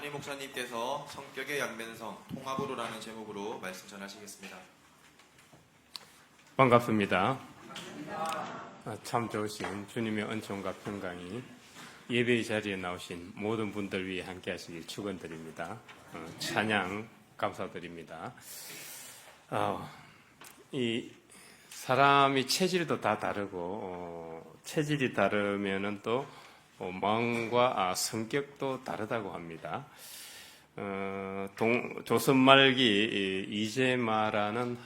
담임 목사님께서 성격의 양면성 통합으로라는 제목으로 말씀 전하시겠습니다. 반갑습니다. 참 좋으신 주님의 은총과 평강이 예배의 자리에 나오신 모든 분들 위해 함께 하시길 축원드립니다. 찬양 감사드립니다. 이 사람이 체질도 다 다르고 체질이 다르면은 또 마음과 성격도 다르다고 합니다. 조선 말기 이재마라는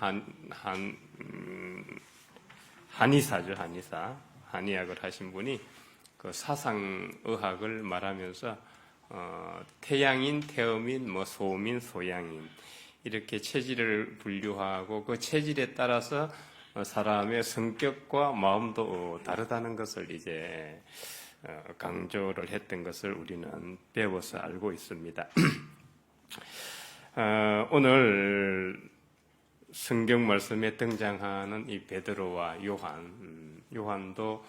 한의사죠, 한의학을 하신 분이 그 사상의학을 말하면서 태양인, 태음인, 소음인, 소양인 이렇게 체질을 분류하고 그 체질에 따라서 사람의 성격과 마음도 다르다는 것을 이제 강조를 했던 것을 우리는 배워서 알고 있습니다. 오늘 성경 말씀에 등장하는 이 베드로와 요한도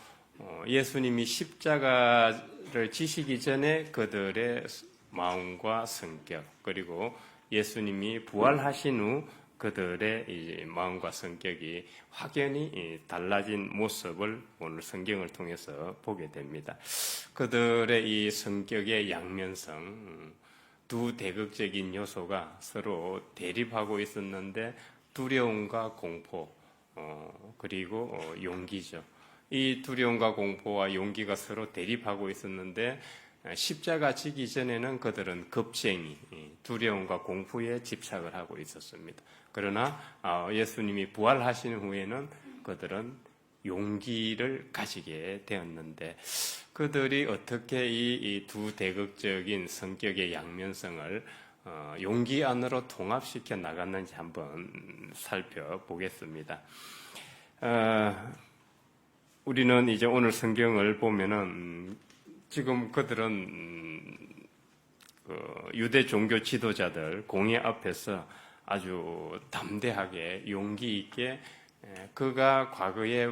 예수님이 십자가를 지시기 전에 그들의 마음과 성격, 그리고 예수님이 부활하신 후 그들의 이 마음과 성격이 확연히 달라진 모습을 오늘 성경을 통해서 보게 됩니다. 그들의 이 성격의 양면성, 두 대극적인 요소가 서로 대립하고 있었는데 두려움과 공포, 그리고 용기죠. 이 두려움과 공포와 용기가 서로 대립하고 있었는데 십자가 지기 전에는 그들은 겁쟁이, 두려움과 공포에 집착을 하고 있었습니다. 그러나 예수님이 부활하신 후에는 그들은 용기를 가지게 되었는데 그들이 어떻게 이 두 대극적인 성격의 양면성을 용기 안으로 통합시켜 나갔는지 한번 살펴보겠습니다. 우리는 이제 오늘 성경을 보면은 지금 그들은 유대 종교 지도자들 공회 앞에서 아주 담대하게 용기 있게 그가 과거에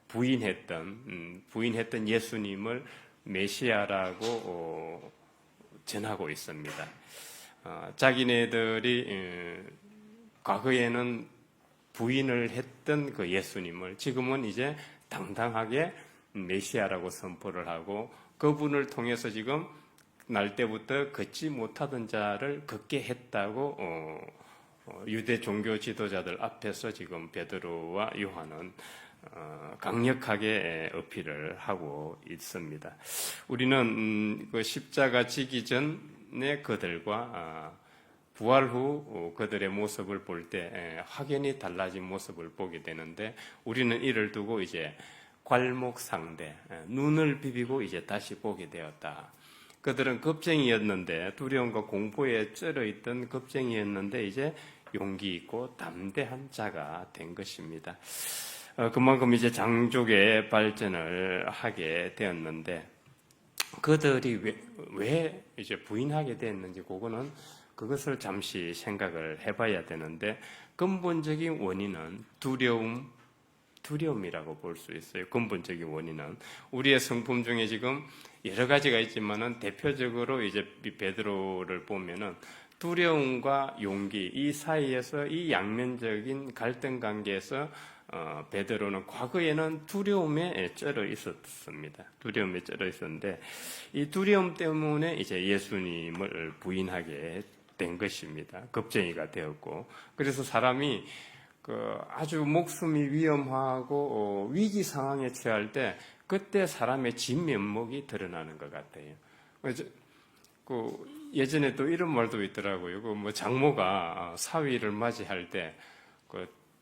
부인했던 예수님을 메시아라고 전하고 있습니다. 자기네들이 과거에는 부인을 했던 그 예수님을 지금은 이제 당당하게 메시아라고 선포를 하고 그분을 통해서 지금 날 때부터 걷지 못하던 자를 걷게 했다고 유대 종교 지도자들 앞에서 지금 베드로와 요한은 강력하게 어필을 하고 있습니다. 우리는 그 십자가 지기 전에 그들과 부활 후 그들의 모습을 볼 때 확연히 달라진 모습을 보게 되는데 우리는 이를 두고 이제 괄목상대, 눈을 비비고 이제 다시 보게 되었다. 그들은 겁쟁이였는데 두려움과 공포에 쩔어있던 겁쟁이였는데 이제 용기 있고 담대한 자가 된 것입니다. 그만큼 이제 장족의 발전을 하게 되었는데 그들이 왜 이제 부인하게 됐는지 그것을 잠시 생각을 해봐야 되는데 근본적인 원인은 두려움이라고 볼 수 있어요. 근본적인 원인은 우리의 성품 중에 지금 여러 가지가 있지만은 대표적으로 이제 베드로를 보면은 두려움과 용기 이 사이에서 이 양면적인 갈등 관계에서 베드로는 과거에는 두려움에 쩔어 있었습니다. 두려움에 쩔어 있었는데 이 두려움 때문에 이제 예수님을 부인하게 된 것입니다. 겁쟁이가 되었고 그래서 사람이 아주 목숨이 위험하고 위기 상황에 처할 때 그때 사람의 진면목이 드러나는 것 같아요. 예전에 또 이런 말도 있더라고요. 장모가 사위를 맞이할 때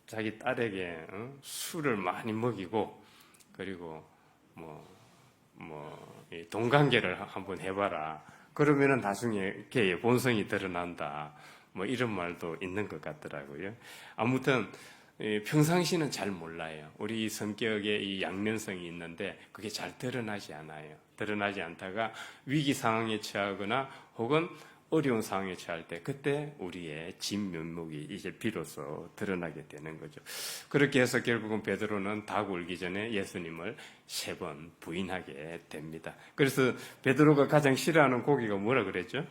자기 딸에게 술을 많이 먹이고 그리고 동관계를 한번 해봐라. 그러면은 나중에 걔의 본성이 드러난다. 이런 말도 있는 것 같더라고요. 아무튼 평상시는 잘 몰라요. 우리 성격에 이 양면성이 있는데 그게 잘 드러나지 않아요. 드러나지 않다가 위기 상황에 처하거나 혹은 어려운 상황에 처할 때 그때 우리의 진면목이 이제 비로소 드러나게 되는 거죠. 그렇게 해서 결국은 베드로는 닭 울기 전에 예수님을 3번 부인하게 됩니다. 그래서 베드로가 가장 싫어하는 고기가 뭐라 그랬죠?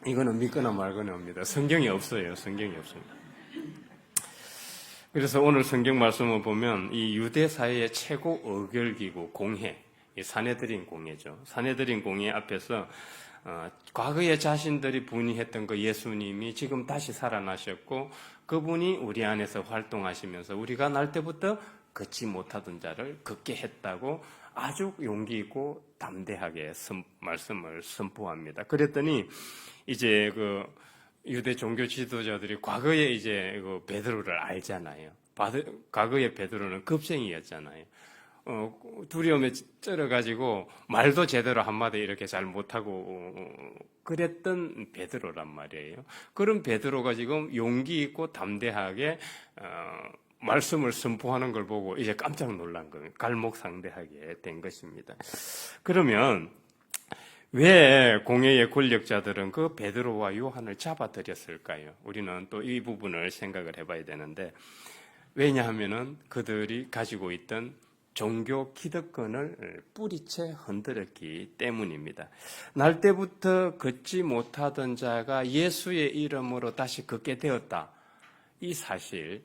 이거는 믿거나 말거나 합니다. 성경이 없어요. 성경이 없습니다. 그래서 오늘 성경 말씀을 보면 이 유대 사회의 최고 의결기구 공회, 이 사내들인 공회죠. 사내들인 공회 앞에서 과거에 자신들이 부인했던 그 예수님이 지금 다시 살아나셨고 그분이 우리 안에서 활동하시면서 우리가 날 때부터 걷지 못하던 자를 걷게 했다고 아주 용기 있고 담대하게 말씀을 선포합니다. 그랬더니 이제 그 유대 종교 지도자들이 과거에 이제 그 베드로를 알잖아요. 과거에 베드로는 겁쟁이였잖아요. 두려움에 쩔어가지고 말도 제대로 한마디 이렇게 잘 못하고 그랬던 베드로란 말이에요. 그런 베드로가 지금 용기 있고 담대하게 말씀을 선포하는 걸 보고 이제 깜짝 놀란 거예요. 갈목상대하게 된 것입니다. 그러면 왜 공회의 권력자들은 그 베드로와 요한을 잡아들였을까요? 우리는 또 이 부분을 생각을 해봐야 되는데 왜냐하면은 그들이 가지고 있던 종교 기득권을 뿌리채 흔들었기 때문입니다. 날 때부터 걷지 못하던 자가 예수의 이름으로 다시 걷게 되었다. 이 사실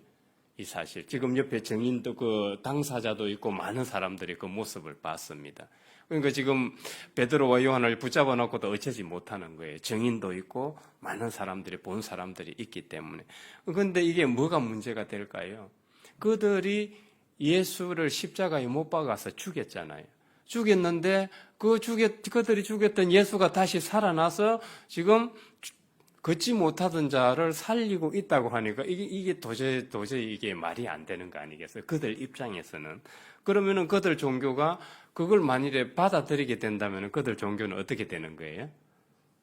지금 옆에 증인도 그 당사자도 있고 많은 사람들이 그 모습을 봤습니다. 그러니까 지금 베드로와 요한을 붙잡아 놓고도 어쩌지 못하는 거예요. 증인도 있고 많은 사람들이 본 사람들이 있기 때문에. 그런데 이게 뭐가 문제가 될까요? 그들이 예수를 십자가에 못 박아서 죽였잖아요. 죽였는데 그들이 죽였던 예수가 다시 살아나서 지금 걷지 못하던 자를 살리고 있다고 하니까 이게 도저히 이게 말이 안 되는 거 아니겠어요? 그들 입장에서는. 그러면은 그들 종교가 그걸 만일에 받아들이게 된다면 그들 종교는 어떻게 되는 거예요?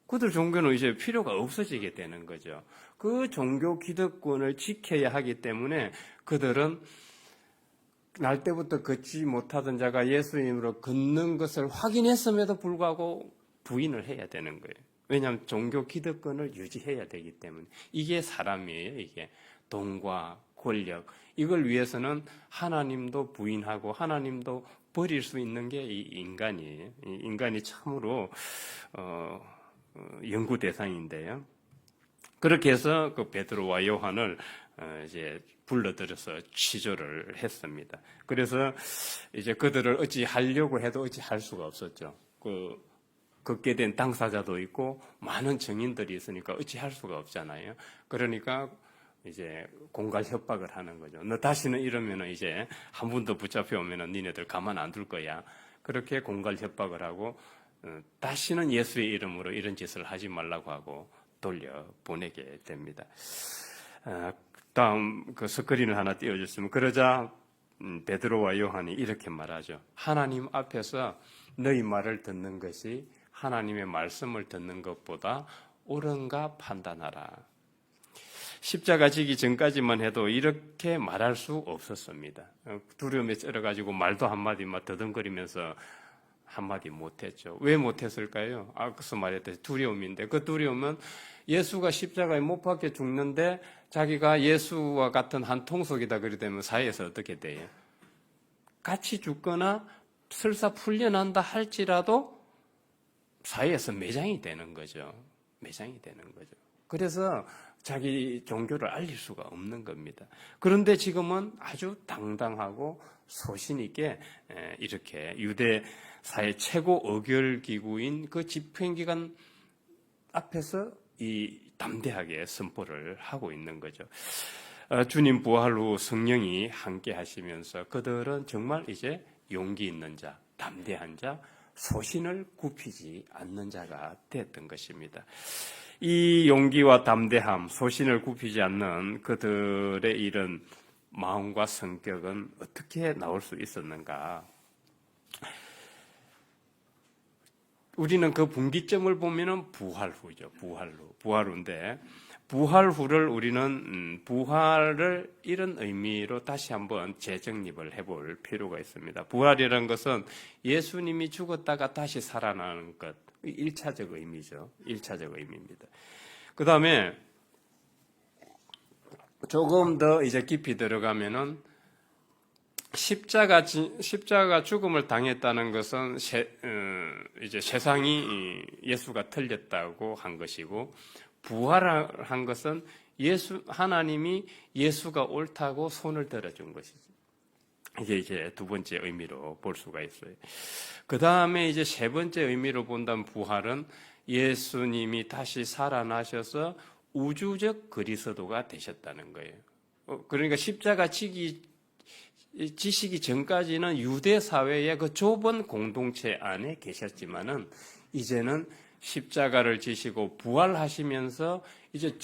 그들 종교는 이제 필요가 없어지게 되는 거죠. 그 종교 기득권을 지켜야 하기 때문에 그들은 날 때부터 걷지 못하던 자가 예수님으로 걷는 것을 확인했음에도 불구하고 부인을 해야 되는 거예요. 왜냐하면 종교 기득권을 유지해야 되기 때문에. 이게 사람이에요. 이게 돈과 권력, 이걸 위해서는 하나님도 부인하고 하나님도 버릴 수 있는 게 이 인간이에요. 이 인간이 참으로 연구 대상인데요. 그렇게 해서 그 베드로와 요한을 이제 불러들여서 취조를 했습니다. 그래서 이제 그들을 어찌 하려고 해도 어찌 할 수가 없었죠. 걷게 된 당사자도 있고 많은 증인들이 있으니까 어찌 할 수가 없잖아요. 그러니까 이제 공갈 협박을 하는 거죠. 너 다시는 이러면은 이제 한 번 더 붙잡혀 오면은 니네들 가만 안 둘 거야. 그렇게 공갈 협박을 하고 다시는 예수의 이름으로 이런 짓을 하지 말라고 하고 돌려 보내게 됩니다. 다음 그 스크린을 하나 띄워줬으면, 그러자 베드로와 요한이 이렇게 말하죠. 하나님 앞에서 너희 말을 듣는 것이 하나님의 말씀을 듣는 것보다 옳은가 판단하라. 십자가 지기 전까지만 해도 이렇게 말할 수 없었습니다. 두려움에 쩔어가지고 말도 한마디 막 더듬거리면서 한마디 못했죠. 왜 못했을까요? 앞서 말했듯이 두려움인데, 그 두려움은 예수가 십자가에 못 박혀 죽는데 자기가 예수와 같은 한 통속이다 그러면 사회에서 어떻게 돼요? 같이 죽거나 설사 풀려난다 할지라도 사회에서 매장이 되는 거죠. 매장이 되는 거죠. 그래서 자기 종교를 알릴 수가 없는 겁니다. 그런데 지금은 아주 당당하고 소신 있게 이렇게 유대 사회 최고 의결기구인 그 집행기관 앞에서 이 담대하게 선포를 하고 있는 거죠. 주님 부활 후 성령이 함께 하시면서 그들은 정말 이제 용기 있는 자, 담대한 자, 소신을 굽히지 않는 자가 됐던 것입니다. 이 용기와 담대함, 소신을 굽히지 않는 그들의 이런 마음과 성격은 어떻게 나올 수 있었는가? 우리는 그 분기점을 보면은 부활 후죠. 부활 후인데, 부활 후를 우리는 부활을 이런 의미로 다시 한번 재정립을 해볼 필요가 있습니다. 부활이라는 것은 예수님이 죽었다가 다시 살아나는 것, 1차적 의미죠. 1차적 의미입니다. 그 다음에 조금 더 이제 깊이 들어가면은 십자가 죽음을 당했다는 것은 이제 세상이 예수가 틀렸다고 한 것이고, 부활한 것은 하나님이 예수가 옳다고 손을 들어준 것이죠. 이게 이제 두 번째 의미로 볼 수가 있어요. 그 다음에 이제 세 번째 의미로 본다면 부활은 예수님이 다시 살아나셔서 우주적 그리스도가 되셨다는 거예요. 그러니까 십자가 지시기 전까지는 유대 사회의 그 좁은 공동체 안에 계셨지만은 이제는 십자가를 지시고 부활하시면서 이제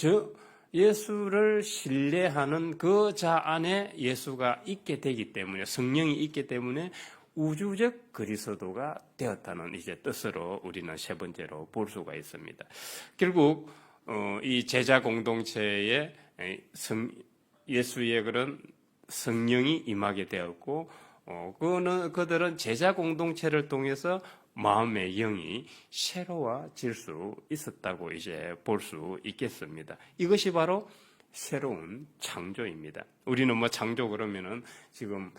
예수를 신뢰하는 그 자 안에 예수가 있게 되기 때문에, 성령이 있기 때문에 우주적 그리스도가 되었다는 이제 뜻으로 우리는 세 번째로 볼 수가 있습니다. 결국 이 제자 공동체에 예수의 그런 성령이 임하게 되었고, 그들은 제자 공동체를 통해서 마음의 영이 새로워질 수 있었다고 이제 볼 수 있겠습니다. 이것이 바로 새로운 창조입니다. 우리는 뭐 창조 그러면은 지금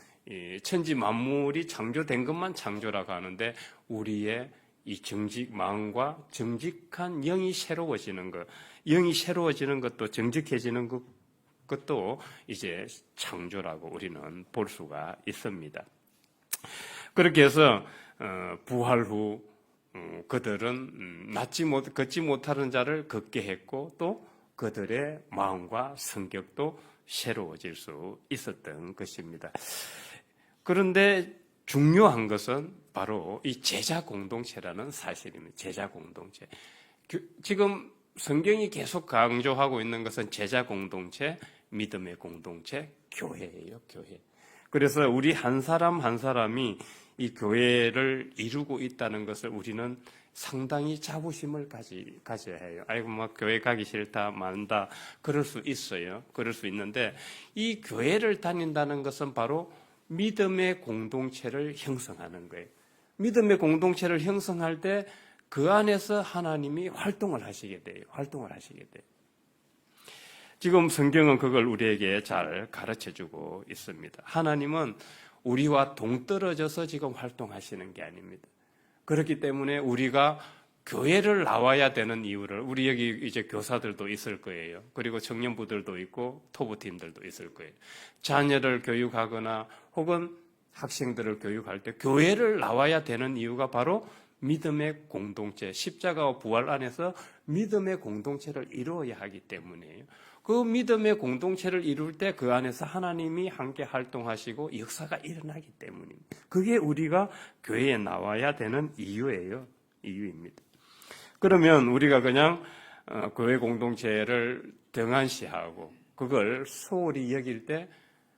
천지 만물이 창조된 것만 창조라고 하는데, 우리의 이 마음과 정직한 영이 새로워지는 것, 영이 새로워지는 것도 정직해지는 것도 이제 창조라고 우리는 볼 수가 있습니다. 그렇게 해서 부활 후 그들은 걷지 못하는 자를 걷게 했고, 또 그들의 마음과 성격도 새로워질 수 있었던 것입니다. 그런데 중요한 것은 바로 이 제자 공동체라는 사실입니다. 제자 공동체. 지금 성경이 계속 강조하고 있는 것은 제자 공동체, 믿음의 공동체, 교회예요, 교회. 그래서 우리 한 사람 한 사람이 이 교회를 이루고 있다는 것을 우리는 상당히 자부심을 가져야 해요. 아이고, 막 교회 가기 싫다, 만다, 그럴 수 있어요. 그럴 수 있는데, 이 교회를 다닌다는 것은 바로 믿음의 공동체를 형성하는 거예요. 믿음의 공동체를 형성할 때 그 안에서 하나님이 활동을 하시게 돼요. 활동을 하시게 돼요. 지금 성경은 그걸 우리에게 잘 가르쳐주고 있습니다. 하나님은 우리와 동떨어져서 지금 활동하시는 게 아닙니다. 그렇기 때문에 우리가 교회를 나와야 되는 이유를, 우리 여기 이제 교사들도 있을 거예요. 그리고 청년부들도 있고 토부팀들도 있을 거예요. 자녀를 교육하거나 혹은 학생들을 교육할 때 교회를 나와야 되는 이유가 바로 믿음의 공동체, 십자가와 부활 안에서 믿음의 공동체를 이루어야 하기 때문이에요. 그 믿음의 공동체를 이룰 때 그 안에서 하나님이 함께 활동하시고 역사가 일어나기 때문입니다. 그게 우리가 교회에 나와야 되는 이유입니다. 그러면 우리가 그냥 교회 공동체를 등한시하고 그걸 소홀히 여길 때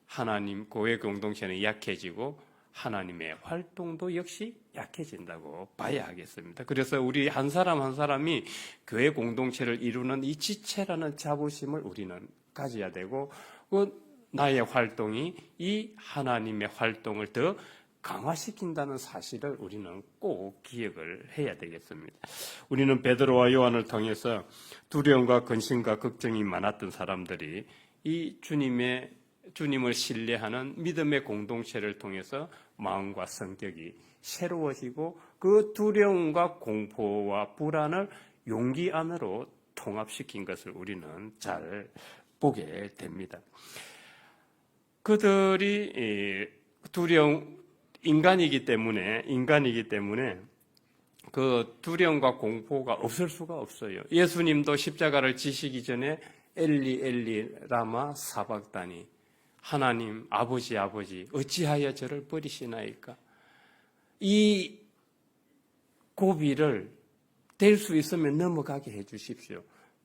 하나님 교회 공동체는 약해지고 하나님의 활동도 역시 약해진다고 봐야 하겠습니다. 그래서 우리 한 사람 한 사람이 교회 공동체를 이루는 이 지체라는 자부심을 우리는 가져야 되고, 나의 활동이 이 하나님의 활동을 더 강화시킨다는 사실을 우리는 꼭 기억을 해야 되겠습니다. 우리는 베드로와 요한을 통해서 두려움과 근심과 걱정이 많았던 사람들이 이 주님을 신뢰하는 믿음의 공동체를 통해서 마음과 성격이 새로워지고 그 두려움과 공포와 불안을 용기 안으로 통합시킨 것을 우리는 잘 보게 됩니다. 그들이 인간이기 때문에 그 두려움과 공포가 없을 수가 없어요. 예수님도 십자가를 지시기 전에 엘리 엘리 라마 사박다니, 하나님 아버지 어찌하여 저를 버리시나이까. 이 고비를 될 수 있으면 넘어가게 해 주십시오.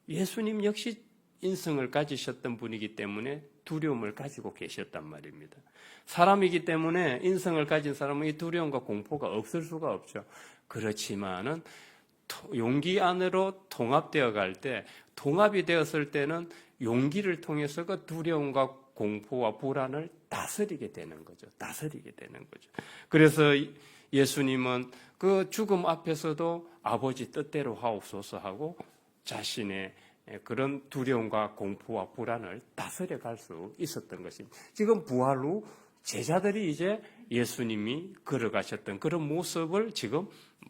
예수님 역시 인성을 가지셨던 분이기 때문에 두려움을 가지고 계셨단 말입니다. 사람이기 때문에 인성을 가진 사람은 이 두려움과 공포가 없을 수가 없죠. 그렇지만은 용기 안으로 통합되어 갈 때, 통합이 되었을 때는 용기를 통해서 그 두려움과 공포와 불안을 다스리게 되는 거죠. 그래서 예수님은 그 죽음 앞에서도 아버지 뜻대로 하옵소서 하고 자신의 그런 두려움과 공포와 불안을 다스려 갈 수 있었던 것입니다. 지금 부활 후 제자들이 이제 예수님이 걸어가셨던 그런 모습을 지금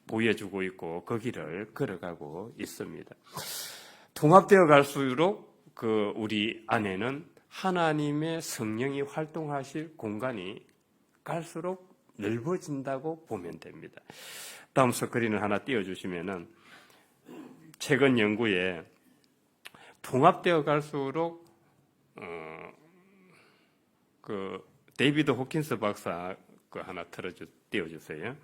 보여주고 있고 그 길을 걸어가고 있습니다. 통합되어 갈수록 우리 안에는 하나님의 성령이 활동하실 공간이 갈수록 넓어진다고 보면 됩니다. 다음 스크린을 하나 띄워주시면은 최근 연구에 통합되어 갈수록 데이비드 호킨스 박사 하나 띄워주세요.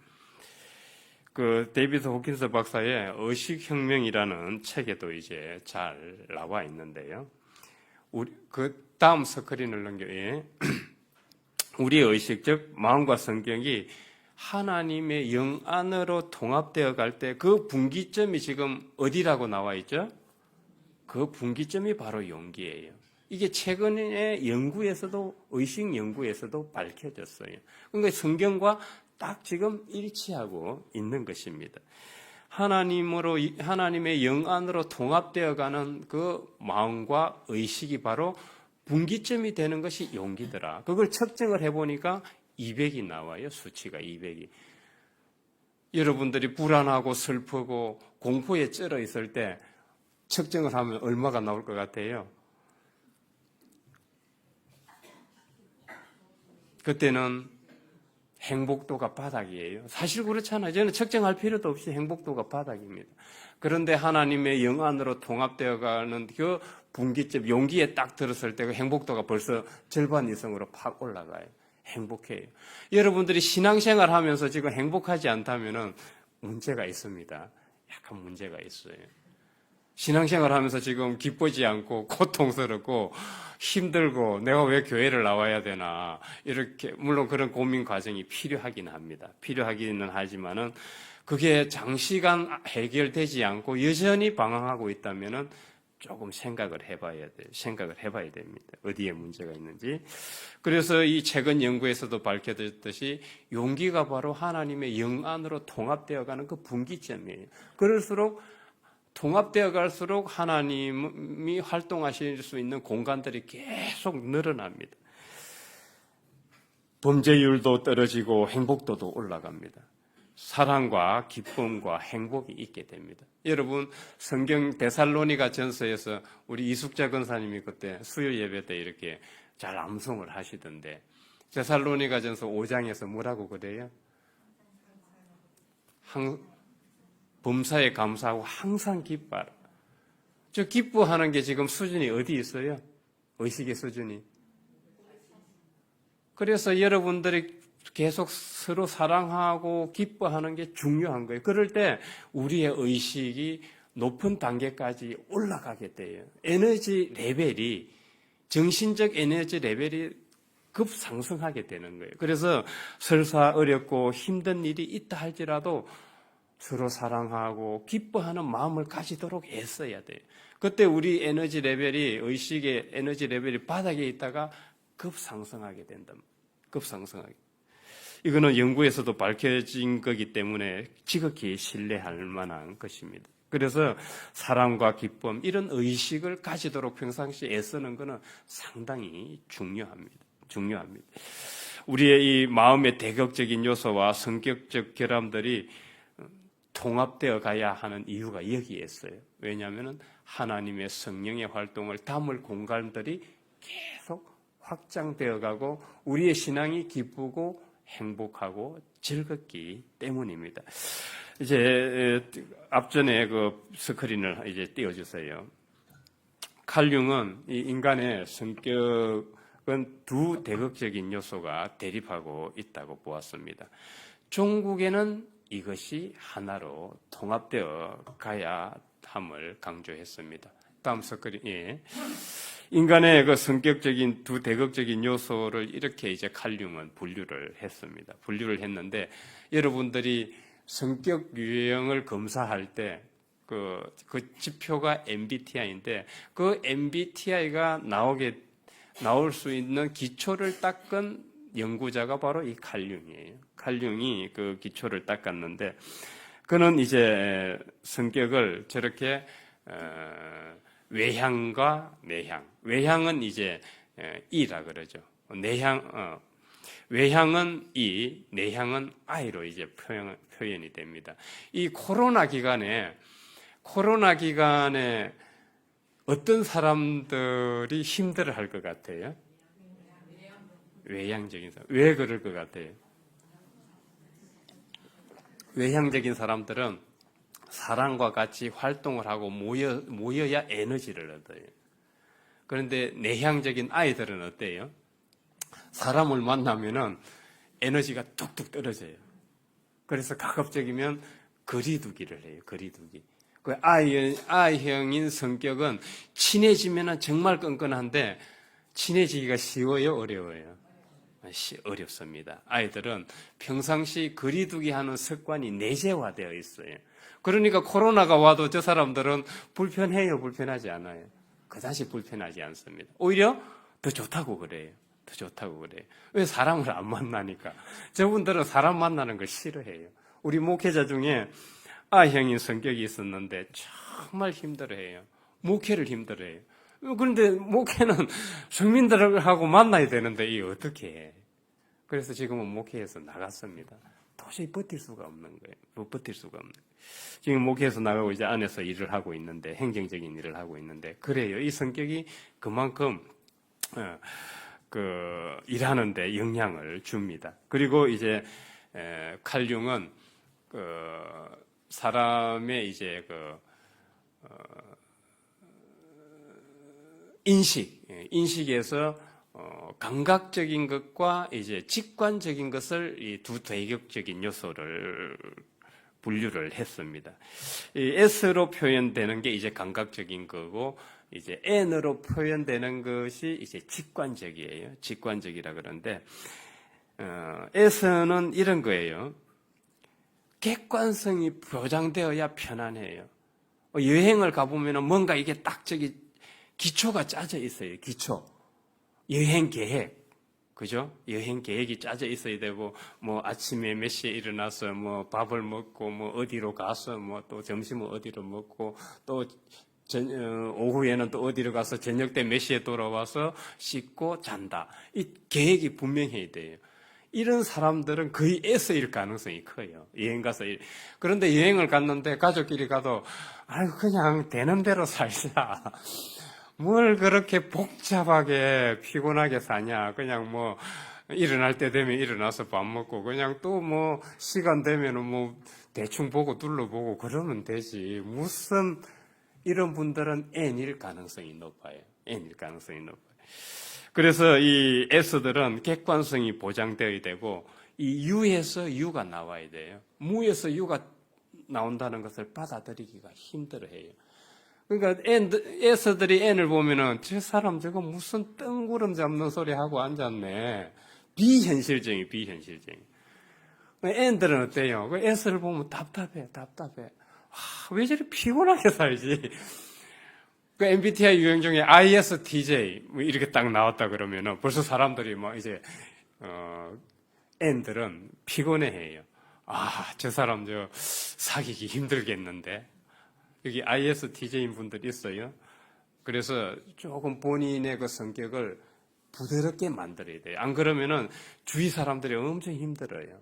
데이비드 호킨스 박사의 의식혁명이라는 책에도 이제 잘 나와 있는데요. 다음 스크린을 넘겨요. 우리의 의식, 즉 마음과 성격이 하나님의 영 안으로 통합되어 갈 때 그 분기점이 지금 어디라고 나와 있죠? 그 분기점이 바로 용기예요. 이게 최근에 연구에서도, 의식 연구에서도 밝혀졌어요. 그러니까 성경과 딱 지금 일치하고 있는 것입니다. 하나님의 영 안으로 통합되어 가는 그 마음과 의식이 바로 분기점이 되는 것이 용기더라. 그걸 측정을 해보니까 200이 나와요. 수치가 200이. 여러분들이 불안하고 슬프고 공포에 쩔어 있을 때 측정을 하면 얼마가 나올 것 같아요? 그때는 행복도가 바닥이에요. 사실 그렇잖아요. 저는 측정할 필요도 없이 행복도가 바닥입니다. 그런데 하나님의 영 안으로 통합되어 가는 그 분기점, 용기에 딱 들었을 때 그 행복도가 벌써 절반 이상으로 팍 올라가요. 행복해요. 여러분들이 신앙생활 하면서 지금 행복하지 않다면 문제가 있습니다. 약간 문제가 있어요. 신앙생활 하면서 지금 기쁘지 않고 고통스럽고 힘들고 내가 왜 교회를 나와야 되나 이렇게 물론 그런 고민 과정이 필요하긴 합니다. 필요하기는 하지만은 그게 장시간 해결되지 않고 여전히 방황하고 있다면은 조금 생각을 해봐야 됩니다. 어디에 문제가 있는지. 그래서 이 최근 연구에서도 밝혀졌듯이 용기가 바로 하나님의 영 안으로 통합되어가는 그 분기점이에요. 그럴수록 통합되어 갈수록 하나님이 활동하실 수 있는 공간들이 계속 늘어납니다. 범죄율도 떨어지고 행복도도 올라갑니다. 사랑과 기쁨과 행복이 있게 됩니다. 여러분, 성경 데살로니가 전서에서 우리 이숙자 권사님이 그때 수요 예배 때 이렇게 잘 암송을 하시던데 데살로니가 전서 5장에서 뭐라고 그래요? 범사에 감사하고 항상 기뻐하라. 저 기뻐하는 게 지금 수준이 어디 있어요? 의식의 수준이. 그래서 여러분들이 계속 서로 사랑하고 기뻐하는 게 중요한 거예요. 그럴 때 우리의 의식이 높은 단계까지 올라가게 돼요. 에너지 레벨이, 정신적 에너지 레벨이 급상승하게 되는 거예요. 그래서 설사 어렵고 힘든 일이 있다 할지라도 서로 사랑하고 기뻐하는 마음을 가지도록 애써야 돼요. 그때 우리 에너지 레벨이, 의식의 에너지 레벨이 바닥에 있다가 급상승하게 된다. 급상승하게. 이거는 연구에서도 밝혀진 거기 때문에 지극히 신뢰할 만한 것입니다. 그래서 사랑과 기쁨, 이런 의식을 가지도록 평상시에 애쓰는 것은 상당히 중요합니다. 우리의 이 마음의 대극적인 요소와 성격적 결함들이 통합되어 가야 하는 이유가 여기에 있어요. 왜냐하면 하나님의 성령의 활동을 담을 공간들이 계속 확장되어 가고 우리의 신앙이 기쁘고 행복하고 즐겁기 때문입니다. 이제 앞전에 그 스크린을 이제 띄워주세요. 칼융은 이 인간의 성격은 두 대극적인 요소가 대립하고 있다고 보았습니다. 종국에는 이것이 하나로 통합되어 가야 함을 강조했습니다. 다음 스크린, 예. 인간의 그 성격적인 두 대극적인 요소를 이렇게 이제 칼융은 분류를 했습니다. 분류를 했는데 여러분들이 성격 유형을 검사할 때 그 지표가 MBTI인데 그 MBTI가 나올 수 있는 기초를 닦은 연구자가 바로 이 칼융이에요. 칼융이 그 기초를 닦았는데 그는 이제 성격을 저렇게 외향과 내향. 외향은 이제 E라 그러죠. 외향은 이, 내향은 I로 이제 표현이 됩니다. 이 코로나 기간에 어떤 사람들이 힘들어 할 것 같아요? 외향적인 사람. 왜 그럴 것 같아요? 외향적인 사람들은 사람과 같이 활동을 하고 모여야 에너지를 얻어요. 그런데 내향적인 아이들은 어때요? 사람을 만나면은 에너지가 뚝뚝 떨어져요. 그래서 가급적이면 거리두기를 해요. 거리두기. 그 I형인 성격은 친해지면은 정말 끈끈한데 친해지기가 쉬워요, 어려워요? 어렵습니다. 아이들은 평상시 거리두기 하는 습관이 내재화되어 있어요. 그러니까 코로나가 와도 저 사람들은 불편해요, 불편하지 않아요? 그다지 불편하지 않습니다. 오히려 더 좋다고 그래요. 더 좋다고 그래요. 왜? 사람을 안 만나니까. 저분들은 사람 만나는 걸 싫어해요. 우리 목회자 중에 I형인 성격이 있었는데 정말 힘들어해요. 목회를 힘들어해요. 그런데 목회는 성민들하고 만나야 되는데 이 어떻게 해? 그래서 지금은 목회에서 나갔습니다. 도저히 버틸 수가 없는 거예요. 못 버틸 수가 없는 거예요. 지금 목회에서 나가고 이제 안에서 일을 하고 있는데, 행정적인 일을 하고 있는데, 그래요. 이 성격이 그만큼 일하는데 영향을 줍니다. 그리고 이제 칼륨은 사람의 이제 인식에서 감각적인 것과 이제 직관적인 것을 이 두 대격적인 요소를 분류를 했습니다. 이 S로 표현되는 게 이제 감각적인 거고, 이제 N으로 표현되는 것이 이제 직관적이에요. 직관적이라 그러는데, S는 이런 거예요. 객관성이 보장되어야 편안해요. 여행을 가보면 뭔가 이게 딱 기초가 짜져 있어요. 기초. 여행 계획. 그죠? 여행 계획이 짜져 있어야 되고, 뭐 아침에 몇 시에 일어나서 뭐 밥을 먹고, 뭐 어디로 가서, 뭐 또 점심은 어디로 먹고, 또 오후에는 또 어디로 가서 저녁 때 몇 시에 돌아와서 씻고 잔다. 이 계획이 분명해야 돼요. 이런 사람들은 거의 S일 가능성이 커요. 여행 가서. 그런데 여행을 갔는데 가족끼리 가도, 그냥 되는 대로 살자. 뭘 그렇게 복잡하게 피곤하게 사냐. 그냥 뭐 일어날 때 되면 일어나서 밥 먹고 그냥 또 뭐 시간 되면은 뭐 대충 보고 둘러보고 그러면 되지. 무슨 이런 분들은 N일 가능성이 높아요. N일 가능성이 높아요. 그래서 이 S들은 객관성이 보장되어야 되고 이 U에서 U가 나와야 돼요. 무에서 U가 나온다는 것을 받아들이기가 힘들어해요. 그러니까 S들이 N을 보면은 저 사람 저거 무슨 뜬구름 잡는 소리 하고 앉았네. 비현실적인. N들은 어때요? 그 S를 보면 답답해. 왜 저리 피곤하게 살지? 그 MBTI 유형 중에 ISTJ 뭐 이렇게 딱 나왔다 그러면은 벌써 사람들이 뭐 이제 N들은 피곤해해요. 저 사람 저 사귀기 힘들겠는데. 여기 ISTJ인 분들 있어요. 그래서 조금 본인의 그 성격을 부드럽게 만들어야 돼요. 안 그러면은 주위 사람들이 엄청 힘들어요.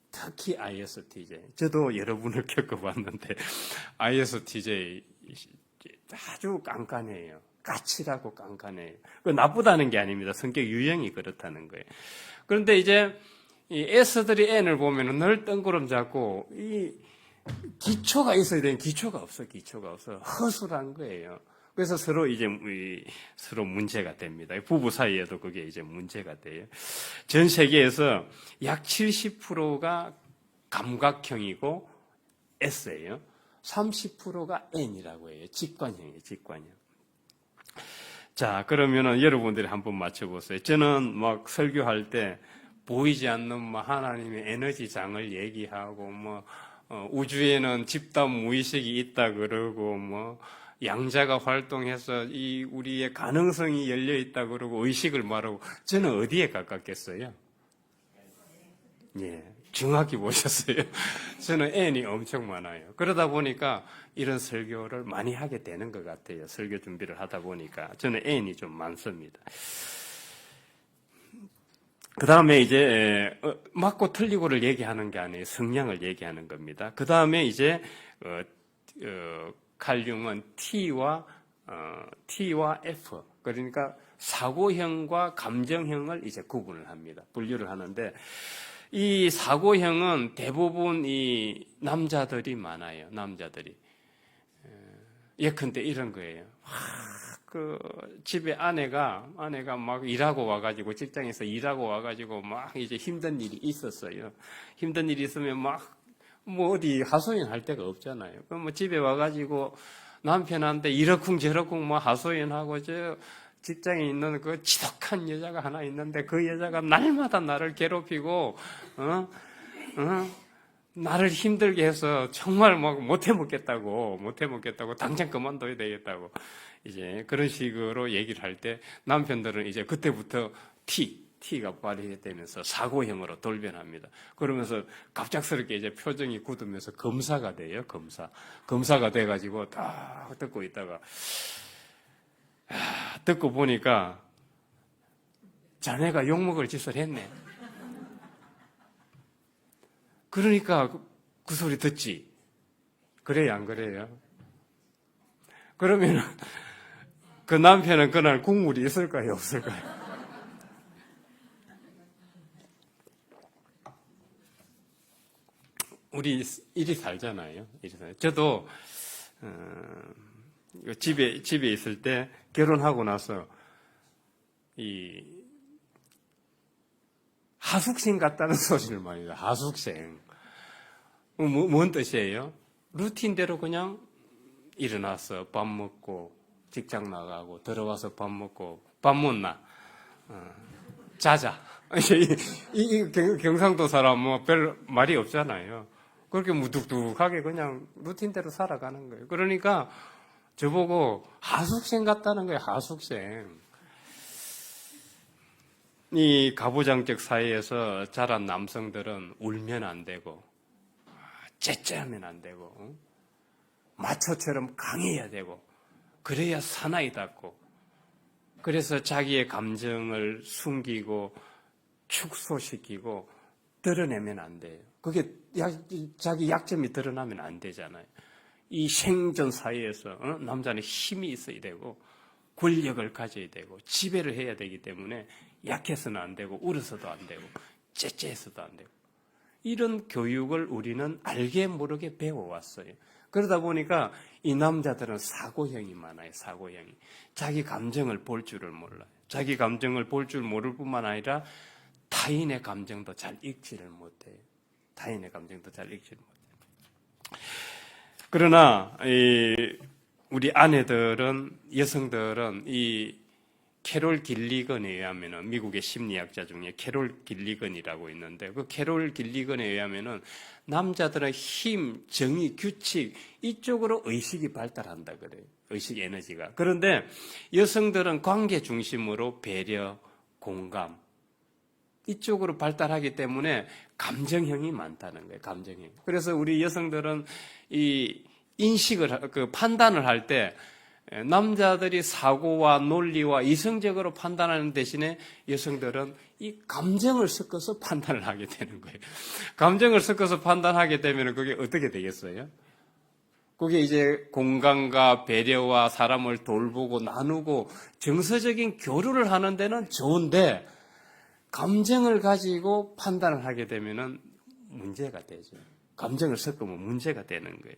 특히 ISTJ. 저도 여러분을 겪어봤는데 ISTJ 아주 깐깐해요. 까칠하고 깐깐해요. 그 나쁘다는 게 아닙니다. 성격 유형이 그렇다는 거예요. 그런데 이제 이 S들이 N을 보면은 늘 뜬구름 잡고 이 기초가 있어야 되는 기초가 없어. 허술한 거예요. 그래서 서로 문제가 됩니다. 부부 사이에도 그게 이제 문제가 돼요. 전 세계에서 약 70%가 감각형이고 S예요. 30%가 N이라고 해요. 직관형이에요. 자, 그러면은 여러분들이 한번 맞춰보세요. 저는 막 설교할 때 보이지 않는 하나님의 에너지장을 얘기하고 우주에는 집단 무의식이 있다 그러고 양자가 활동해서 이 우리의 가능성이 열려 있다 그러고 의식을 말하고 저는 어디에 가깝겠어요? 예, 정확히 보셨어요. 저는 N이 엄청 많아요. 그러다 보니까 이런 설교를 많이 하게 되는 것 같아요. 설교 준비를 하다 보니까 저는 N이 좀 많습니다. 그 다음에 이제 맞고 틀리고를 얘기하는 게 아니에요. 성향을 얘기하는 겁니다. 그 다음에 이제 칼륨은 T와 F, 그러니까 사고형과 감정형을 이제 구분을 합니다. 분류를 하는데, 이 사고형은 대부분 이 남자들이 많아요. 남자들이. 예컨대 이런 거예요. 집에 아내가 막 일하고 와가지고, 직장에서 일하고 와가지고 막 이제 힘든 일이 있었어요. 힘든 일이 있으면 뭐 어디 하소연 할 데가 없잖아요. 그럼 뭐 집에 와가지고 남편한테 이러쿵저러쿵 뭐 하소연하고, 직장에 있는 그 지독한 여자가 하나 있는데 그 여자가 날마다 나를 괴롭히고, 나를 힘들게 해서 정말 막 못해 먹겠다고, 당장 그만둬야 되겠다고, 이제 그런 식으로 얘기를 할 때 남편들은 이제 그때부터 T가 발휘되면서 사고형으로 돌변합니다. 그러면서 갑작스럽게 이제 표정이 굳으면서 검사가 돼요, 검사가 돼가지고 딱 듣고 있다가, 듣고 보니까 자네가 욕먹을 짓을 했네. 그러니까 그 소리 듣지. 그래요, 안 그래요? 그러면 그 남편은 그날 국물이 있을까요, 없을까요? 우리 이리 살잖아요. 저도 집에 있을 때 결혼하고 나서 이 하숙생 같다는 소리를 많이 해요. 하숙생. 뭔 뜻이에요? 루틴대로 그냥 일어나서 밥 먹고 직장 나가고 들어와서 밥 먹고 밥 못나 자자. 이 경상도 사람 뭐 별 말이 없잖아요. 그렇게 무뚝뚝하게 그냥 루틴대로 살아가는 거예요. 그러니까 저보고 하숙생 같다는 거예요. 하숙생. 이 가부장적 사회에서 자란 남성들은 울면 안 되고, 째째하면 안 되고, 마초처럼 강해야 되고, 그래야 사나이 닿고, 그래서 자기의 감정을 숨기고 축소시키고 드러내면 안 돼요. 그게 자기 약점이 드러나면 안 되잖아요. 이 생존 사회에서 남자는 힘이 있어야 되고 권력을 가져야 되고 지배를 해야 되기 때문에 약해서는 안 되고 울어서도 안 되고 째째해서도 안 되고, 이런 교육을 우리는 알게 모르게 배워왔어요. 그러다 보니까 이 남자들은 사고형이 많아요. 사고형이. 자기 감정을 볼 줄을 몰라요. 자기 감정을 볼 줄 모를 뿐만 아니라 타인의 감정도 잘 읽지를 못해요. 타인의 감정도 잘 읽지를 못해요. 그러나 우리 아내들은, 여성들은 이 캐롤 길리건에 의하면은, 미국의 심리학자 중에 캐롤 길리건이라고 있는데, 그 캐롤 길리건에 의하면은 남자들은 힘, 정의, 규칙 이쪽으로 의식이 발달한다 그래요. 의식 에너지가. 그런데 여성들은 관계 중심으로 배려, 공감 이쪽으로 발달하기 때문에 감정형이 많다는 거예요. 감정형. 그래서 우리 여성들은 이 인식을, 판단을 할 때 남자들이 사고와 논리와 이성적으로 판단하는 대신에 여성들은 이 감정을 섞어서 판단을 하게 되는 거예요. 감정을 섞어서 판단하게 되면 그게 어떻게 되겠어요? 그게 이제 공감과 배려와 사람을 돌보고 나누고 정서적인 교류를 하는 데는 좋은데, 감정을 가지고 판단을 하게 되면은 문제가 되죠. 감정을 섞으면 문제가 되는 거예요.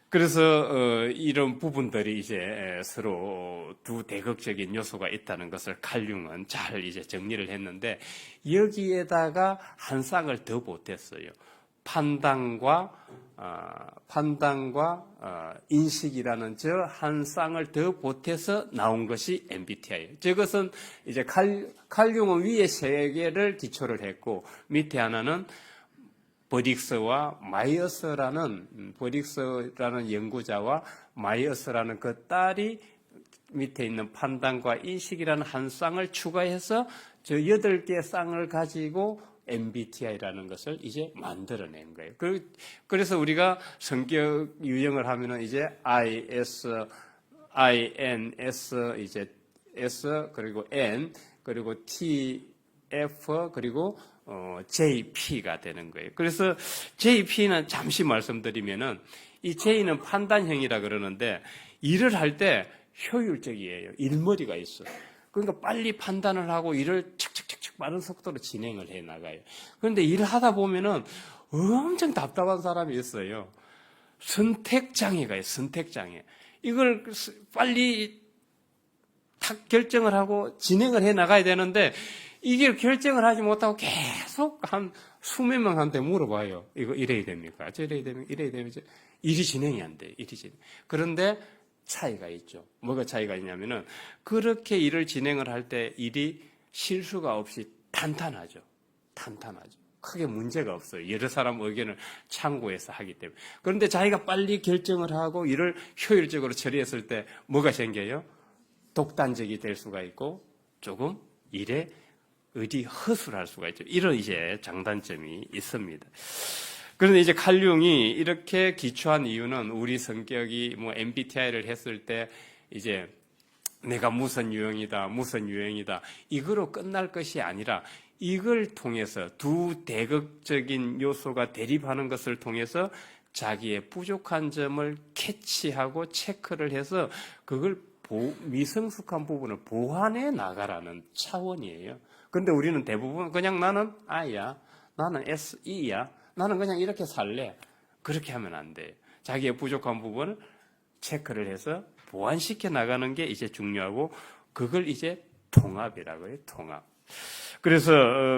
그래서 이런 부분들이 이제 서로 두 대극적인 요소가 있다는 것을 칼융은 잘 이제 정리를 했는데, 여기에다가 한 쌍을 더 보탰어요. 판단과 인식이라는 저 한 쌍을 더 보태서 나온 것이 MBTI예요. 저것은 이제 칼융은 위에 세 개를 기초를 했고, 밑에 하나는 버릭스와 마이어스라는 연구자와 마이어스라는 그 딸이 밑에 있는 판단과 인식이라는 한 쌍을 추가해서 저 8개의 쌍을 가지고 MBTI라는 것을 이제 만들어낸 거예요. 그래서 우리가 성격 유형을 하면은 이제 INS, 이제 S, 그리고 N, 그리고 T, F 그리고 JP가 되는 거예요. 그래서 JP는 잠시 말씀드리면은 이 J는 판단형이라 그러는데 일을 할 때 효율적이에요. 일머리가 있어. 그러니까 빨리 판단을 하고 일을 척척척척 빠른 속도로 진행을 해 나가요. 그런데 일을 하다 보면은 엄청 답답한 사람이 있어요. 선택장애가 있어요. 선택장애. 이걸 빨리 탁 결정을 하고 진행을 해 나가야 되는데 이게 결정을 하지 못하고 계속 한 수백 명한테 물어봐요. 이거 이래야 됩니까? 저래야 됩니까? 이래야 됩니까? 일이 진행이 안 돼요. 일이 진행. 그런데 차이가 있죠. 뭐가 차이가 있냐면은 그렇게 일을 진행을 할 때 일이 실수가 없이 탄탄하죠. 탄탄하죠. 크게 문제가 없어요. 여러 사람 의견을 참고해서 하기 때문에. 그런데 자기가 빨리 결정을 하고 일을 효율적으로 처리했을 때 뭐가 생겨요? 독단적이 될 수가 있고 조금 일에 의지 허술할 수가 있죠. 이런 이제 장단점이 있습니다. 그런데 이제 칼 융이 이렇게 기초한 이유는 우리 성격이 뭐 MBTI를 했을 때 이제 내가 무슨 유형이다, 무슨 유형이다 이거로 끝날 것이 아니라 이걸 통해서 두 대극적인 요소가 대립하는 것을 통해서 자기의 부족한 점을 캐치하고 체크를 해서 그걸 미성숙한 부분을 보완해 나가라는 차원이에요. 그런데 우리는 대부분 그냥 나는 I야, 나는 SE야, 나는 그냥 이렇게 살래. 그렇게 하면 안 돼요. 자기의 부족한 부분을 체크를 해서 보완시켜 나가는 게 이제 중요하고 그걸 이제 통합이라고 해요. 통합. 그래서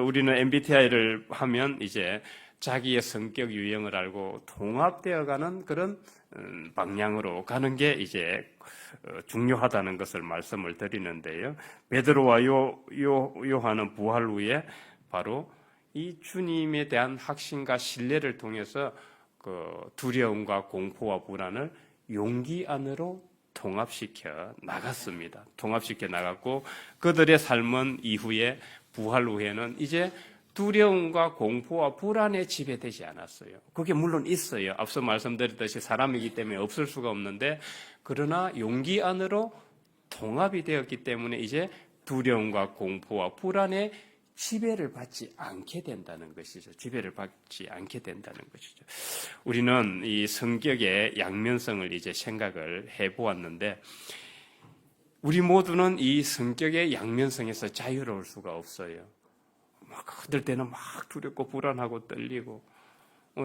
우리는 MBTI를 하면 이제 자기의 성격 유형을 알고 통합되어가는 그런 방향으로 가는 게 이제 중요하다는 것을 말씀을 드리는데요. 베드로와 요한은 부활 후에 바로 이 주님에 대한 확신과 신뢰를 통해서 그 두려움과 공포와 불안을 용기 안으로 통합시켜 나갔습니다. 통합시켜 나갔고 그들의 삶은 이후에 부활 후에는 이제 두려움과 공포와 불안에 지배되지 않았어요. 그게 물론 있어요. 앞서 말씀드렸듯이 사람이기 때문에 없을 수가 없는데 그러나 용기 안으로 통합이 되었기 때문에 이제 두려움과 공포와 불안에 지배를 받지 않게 된다는 것이죠. 지배를 받지 않게 된다는 것이죠. 우리는 이 성격의 양면성을 이제 생각을 해보았는데 우리 모두는 이 성격의 양면성에서 자유로울 수가 없어요. 막 그들 때는 막 두렵고 불안하고 떨리고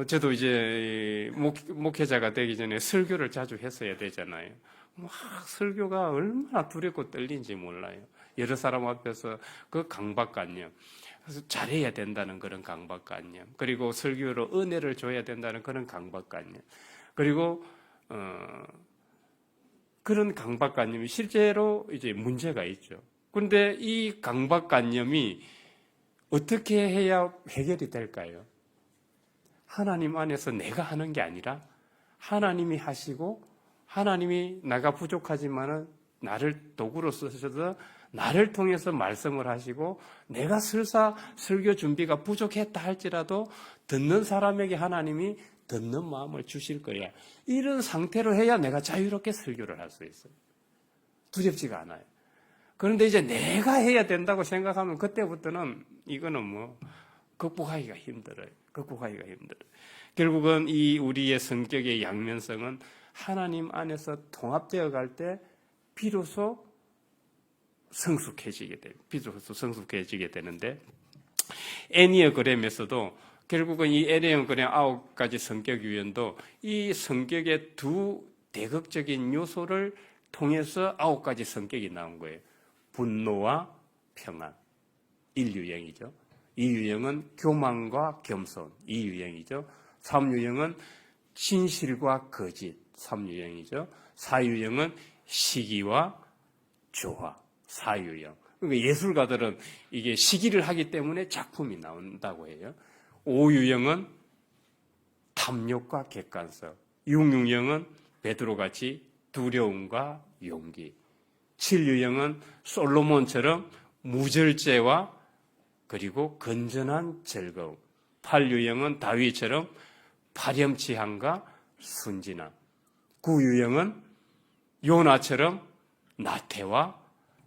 저도 이제 목회자가 되기 전에 설교를 자주 했어야 되잖아요. 막 설교가 얼마나 두렵고 떨린지 몰라요. 여러 사람 앞에서 그 강박관념, 그래서 잘해야 된다는 그런 강박관념, 그리고 설교로 은혜를 줘야 된다는 그런 강박관념, 그리고 그런 강박관념이 실제로 이제 문제가 있죠. 그런데 이 강박관념이 어떻게 해야 해결이 될까요? 하나님 안에서 내가 하는 게 아니라 하나님이 하시고 하나님이 내가 부족하지만은 나를 도구로 쓰셔서 나를 통해서 말씀을 하시고 내가 설사 설교 준비가 부족했다 할지라도 듣는 사람에게 하나님이 듣는 마음을 주실 거야. 이런 상태로 해야 내가 자유롭게 설교를 할 수 있어요. 두렵지가 않아요. 그런데 이제 내가 해야 된다고 생각하면 그때부터는 이거는 뭐 극복하기가 힘들어요. 극복하기가 힘들어요. 결국은 이 우리의 성격의 양면성은 하나님 안에서 통합되어 갈 때 비로소 성숙해지게 돼요. 비로소 성숙해지게 되는데 애니어그램에서도 결국은 이 애니어그램 9가지 성격 유형도 이 성격의 두 대극적인 요소를 통해서 9가지 성격이 나온 거예요. 분노와 평안 1유형이죠. 2유형은 교만과 겸손 2유형이죠. 3유형은 진실과 거짓 3유형이죠. 4유형은 시기와 조화 4유형. 그러니까 예술가들은 이게 시기를 하기 때문에 작품이 나온다고 해요. 5유형은 탐욕과 객관성, 6유형은 베드로같이 두려움과 용기, 7유형은 솔로몬처럼 무절제와 그리고 건전한 즐거움, 8유형은 다윗처럼 파렴치함과 순진함, 9유형은 요나처럼 나태와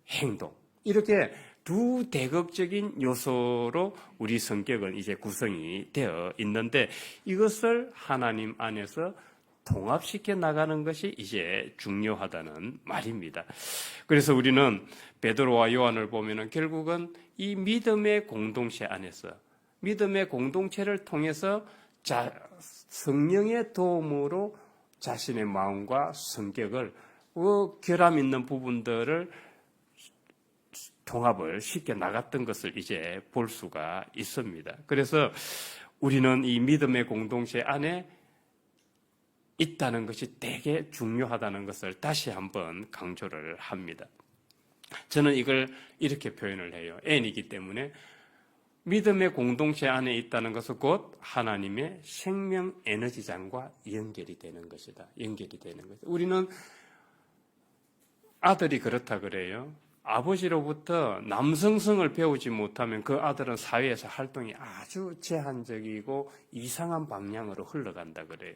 행동. 이렇게 두 대극적인 요소로 우리 성격은 이제 구성이 되어 있는데 이것을 하나님 안에서 통합시켜 나가는 것이 이제 중요하다는 말입니다. 그래서 우리는 베드로와 요한을 보면은 결국은 이 믿음의 공동체 안에서 믿음의 공동체를 통해서 성령의 도움으로 자신의 마음과 성격을 결함 있는 부분들을 통합을 시켜 나갔던 것을 이제 볼 수가 있습니다. 그래서 우리는 이 믿음의 공동체 안에 있다는 것이 되게 중요하다는 것을 다시 한번 강조를 합니다. 저는 이걸 이렇게 표현을 해요. N이기 때문에 믿음의 공동체 안에 있다는 것은 곧 하나님의 생명 에너지장과 연결이 되는 것이다. 연결이 되는 것. 우리는 아들이 그렇다 그래요. 아버지로부터 남성성을 배우지 못하면 그 아들은 사회에서 활동이 아주 제한적이고 이상한 방향으로 흘러간다 그래요.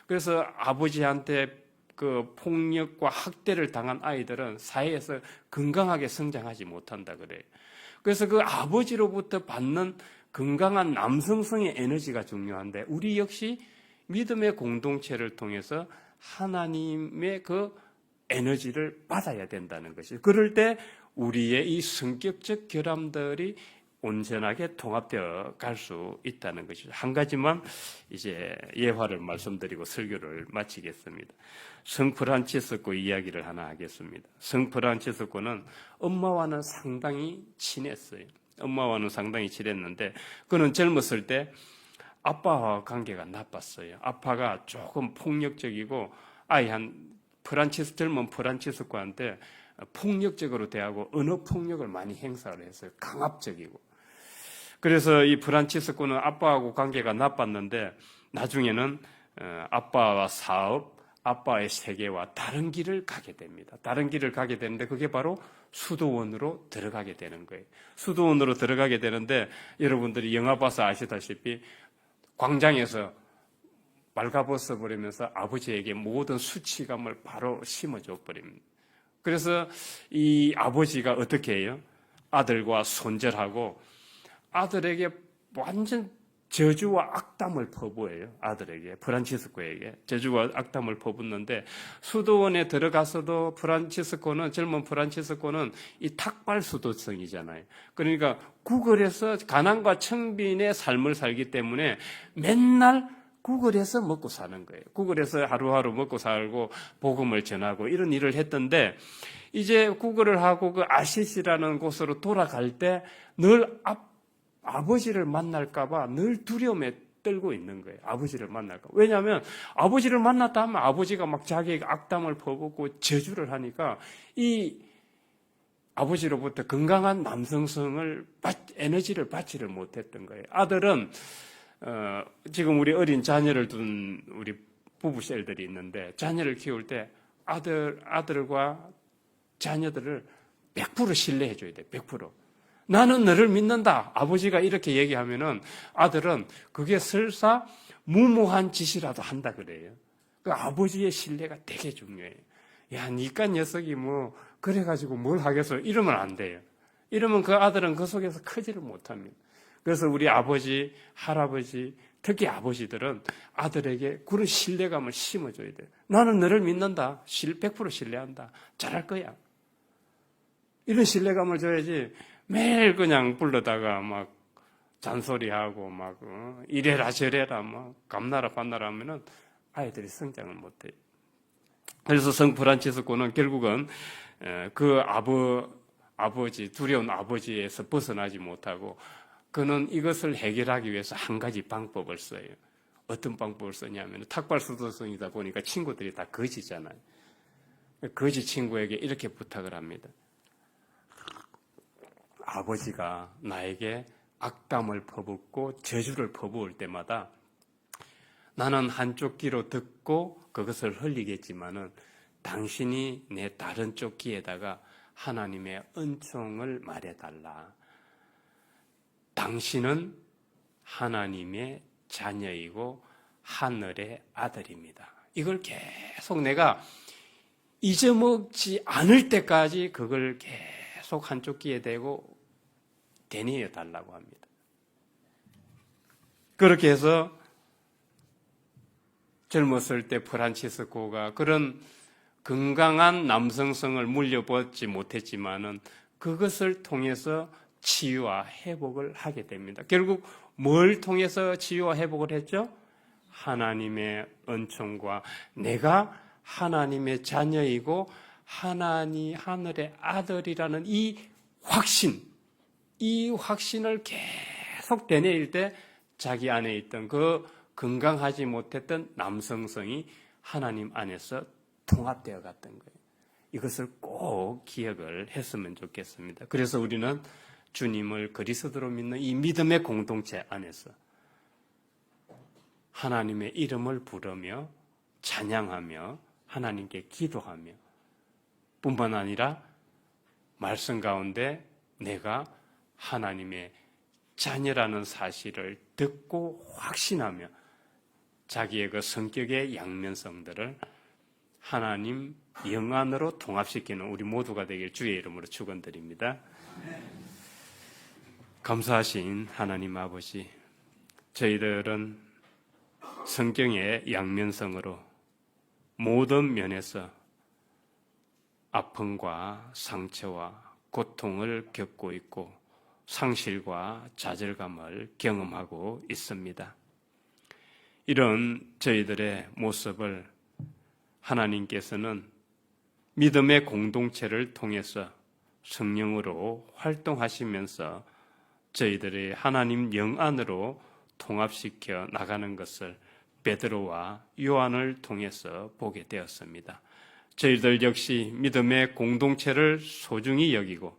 그래서 아버지한테 그 폭력과 학대를 당한 아이들은 사회에서 건강하게 성장하지 못한다 그래요. 그래서 그 아버지로부터 받는 건강한 남성성의 에너지가 중요한데 우리 역시 믿음의 공동체를 통해서 하나님의 그 에너지를 받아야 된다는 것이죠. 그럴 때 우리의 이 성격적 결함들이 온전하게 통합되어 갈 수 있다는 것이죠. 한 가지만 이제 예화를 말씀드리고 설교를 마치겠습니다. 성 프란치스코 이야기를 하나 하겠습니다. 성 프란치스코는 엄마와는 상당히 친했어요. 엄마와는 상당히 친했는데 그는 젊었을 때 아빠와 관계가 나빴어요. 아빠가 조금 폭력적이고 젊은 프란치스코한테 폭력적으로 대하고 언어 폭력을 많이 행사를 했어요. 강압적이고. 그래서 이 프란치스코는 아빠하고 관계가 나빴는데 나중에는 아빠와 사업, 아빠의 세계와 다른 길을 가게 됩니다. 다른 길을 가게 되는데 그게 바로 수도원으로 들어가게 되는 거예요. 수도원으로 들어가게 되는데 여러분들이 영화 봐서 아시다시피 광장에서 말가벗어 버리면서 아버지에게 모든 수치감을 바로 심어줘 버립니다. 그래서 이 아버지가 어떻게 해요? 아들과 손절하고 아들에게 완전 저주와 악담을 퍼부어요. 아들에게, 프란치스코에게 저주와 악담을 퍼붓는데 수도원에 들어가서도 젊은 프란치스코는 이 탁발 수도성이잖아요. 그러니까 구걸에서 가난과 청빈의 삶을 살기 때문에 맨날 구걸에서 먹고 사는 거예요. 구걸에서 하루하루 먹고 살고 복음을 전하고 이런 일을 했던데 이제 구걸을 하고 그 아시시라는 곳으로 돌아갈 때 늘 아버지를 만날까봐 늘 두려움에 떨고 있는 거예요. 아버지를 만날까. 왜냐하면 아버지를 만났다 하면 아버지가 막 자기에게 악담을 퍼붓고 저주를 하니까 이 아버지로부터 건강한 남성성을 에너지를 받지를 못했던 거예요. 아들은 지금 우리 어린 자녀를 둔 우리 부부셀들이 있는데 자녀를 키울 때 아들과 자녀들을 100% 신뢰해줘야 돼. 100%. 나는 너를 믿는다. 아버지가 이렇게 얘기하면은 아들은 그게 설사 무모한 짓이라도 한다 그래요. 그 아버지의 신뢰가 되게 중요해요. 야, 니까 녀석이 뭐 그래가지고 뭘 하겠어? 이러면 안 돼요. 이러면 그 아들은 그 속에서 크지를 못합니다. 그래서 우리 아버지, 할아버지, 특히 아버지들은 아들에게 그런 신뢰감을 심어줘야 돼요. 나는 너를 믿는다. 100% 신뢰한다. 잘할 거야. 이런 신뢰감을 줘야지 매일 그냥 불러다가 막 잔소리하고 막 이래라 저래라 막 감나라 반나라 하면은 아이들이 성장을 못해요. 그래서 성 프란치스코는 결국은 그 아버지 두려운 아버지에서 벗어나지 못하고 그는 이것을 해결하기 위해서 한 가지 방법을 써요. 어떤 방법을 쓰냐면 탁발수도성이다 보니까 친구들이 다 거지잖아요. 거지 친구에게 이렇게 부탁을 합니다. 아버지가 나에게 악담을 퍼붓고 저주를 퍼부을 때마다 나는 한쪽 귀로 듣고 그것을 흘리겠지만은 당신이 내 다른 쪽 귀에다가 하나님의 은총을 말해달라. 당신은 하나님의 자녀이고 하늘의 아들입니다. 이걸 계속 내가 잊어먹지 않을 때까지 그걸 계속 한쪽 귀에 대고 되뇌어 달라고 합니다. 그렇게 해서 젊었을 때 프란치스코가 그런 건강한 남성성을 물려받지 못했지만은 그것을 통해서 치유와 회복을 하게 됩니다. 결국 뭘 통해서 치유와 회복을 했죠? 하나님의 은총과 내가 하나님의 자녀이고 하늘의 아들이라는 이 확신을 계속 되뇌일 때 자기 안에 있던 그 건강하지 못했던 남성성이 하나님 안에서 통합되어 갔던 거예요. 이것을 꼭 기억을 했으면 좋겠습니다. 그래서 우리는 주님을 그리스도로 믿는 이 믿음의 공동체 안에서 하나님의 이름을 부르며 찬양하며 하나님께 기도하며 뿐만 아니라 말씀 가운데 내가 하나님의 자녀라는 사실을 듣고 확신하며 자기의 그 성격의 양면성들을 하나님 영 안으로 통합시키는 우리 모두가 되길 주의 이름으로 축원드립니다. 감사하신 하나님 아버지, 저희들은 성경의 양면성으로 모든 면에서 아픔과 상처와 고통을 겪고 있고 상실과 좌절감을 경험하고 있습니다. 이런 저희들의 모습을 하나님께서는 믿음의 공동체를 통해서 성령으로 활동하시면서 저희들의 하나님 영 안으로 통합시켜 나가는 것을 베드로와 요한을 통해서 보게 되었습니다. 저희들 역시 믿음의 공동체를 소중히 여기고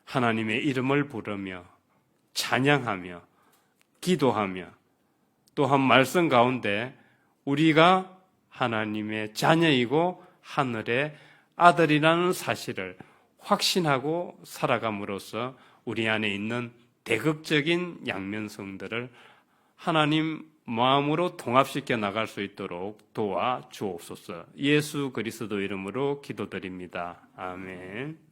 하나님의 이름을 부르며 찬양하며 기도하며 또한 말씀 가운데 우리가 하나님의 자녀이고 하늘의 아들이라는 사실을 확신하고 살아감으로써 우리 안에 있는 대극적인 양면성들을 하나님 마음으로 통합시켜 나갈 수 있도록 도와 주옵소서. 예수 그리스도 이름으로 기도드립니다. 아멘.